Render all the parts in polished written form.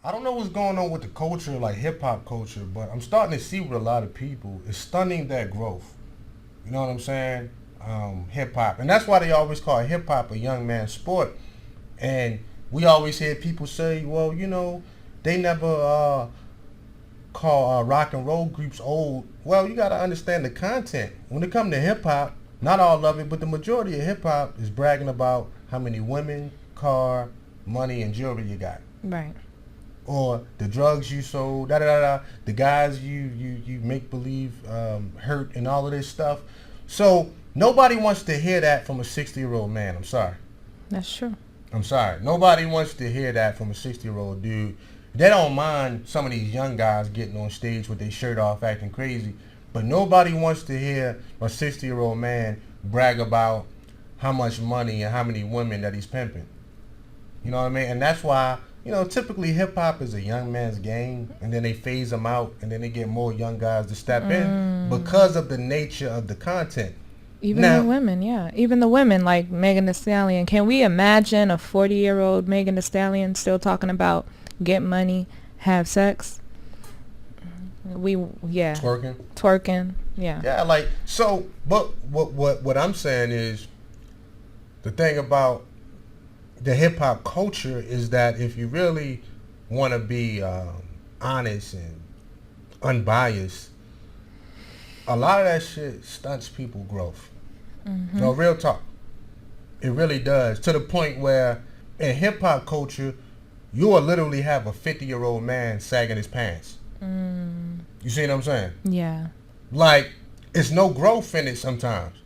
I don't know what's going on with the culture, like hip hop culture, but I'm starting to see with a lot of people, it's stunning their growth. You know what I'm saying? Hip hop, and that's why they always call hip hop a young man's sport. And we always hear people say, well, they never call rock and roll groups old. Well, you got to understand the content. When it comes to hip hop, not all of it, but the majority of hip hop is bragging about how many women, car, money, and jewelry you got. Right. Or the drugs you sold, the guys you make believe hurt and all of this stuff. So nobody wants to hear that from a 60-year-old man. I'm sorry. That's true. I'm sorry. Nobody wants to hear that from a 60-year-old dude. They don't mind some of these young guys getting on stage with their shirt off acting crazy, but nobody wants to hear a 60-year-old man brag about how much money and how many women that he's pimping. You know what I mean? And that's why, typically hip-hop is a young man's game, and then they phase them out, and then they get more young guys to step in because of the nature of the content. Even the women, yeah. Even the women, like Megan Thee Stallion. Can we imagine a 40-year-old Megan Thee Stallion still talking about get money, have sex? Twerking, yeah. Yeah, like, so, but what I'm saying is, the thing about the hip-hop culture is that if you really want to be honest and unbiased, a lot of that shit stunts people's growth. Mm-hmm. No, real talk. It really does. To the point where in hip-hop culture, you will literally have a 50-year-old man sagging his pants. You see what I'm saying? Yeah. Like, it's no growth in it sometimes.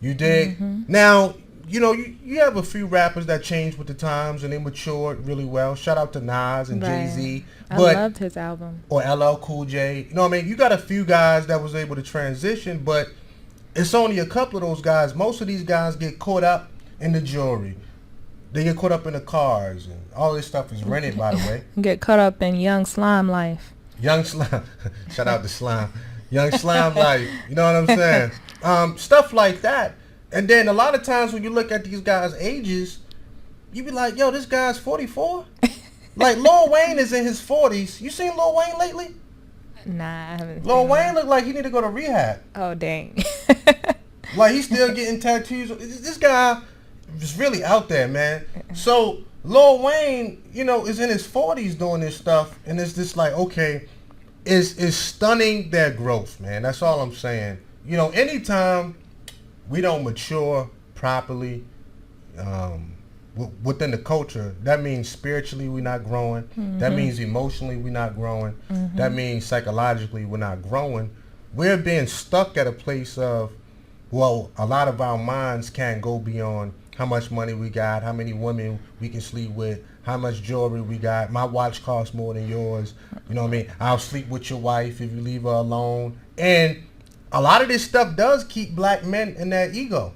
You dig? Now, you have a few rappers that changed with the times and they matured really well. Shout out to Nas and Jay-Z. I loved his album. Or LL Cool J. You know what I mean? You got a few guys that was able to transition, but it's only a couple of those guys. Most of these guys get caught up in the jewelry. They get caught up in the cars, and all this stuff is rented, by the way. Get caught up in young slime life. Young slime. Shout out to slime. Young slime life. You know what I'm saying? Stuff like that. And then a lot of times when you look at these guys' ages, you be like, yo, this guy's 44? Like, Lil Wayne is in his 40s. You seen Lil Wayne lately? Nah, I haven't Lil seen Wayne that. look like he need to go to rehab. Oh, dang. Like, he's still getting tattoos. This guy is really out there, man. So, Lil Wayne, is in his 40s doing this stuff, and it's just like, okay, it's stunning their growth, man. That's all I'm saying. Anytime we don't mature properly within the culture, that means spiritually we're not growing. That means emotionally we're not growing. That means psychologically we're not growing. We're being stuck at a place of, well, a lot of our minds can't go beyond how much money we got, how many women we can sleep with, how much jewelry we got. My watch costs more than yours. You know what I mean? I'll sleep with your wife if you leave her alone. And a lot of this stuff does keep black men in their ego.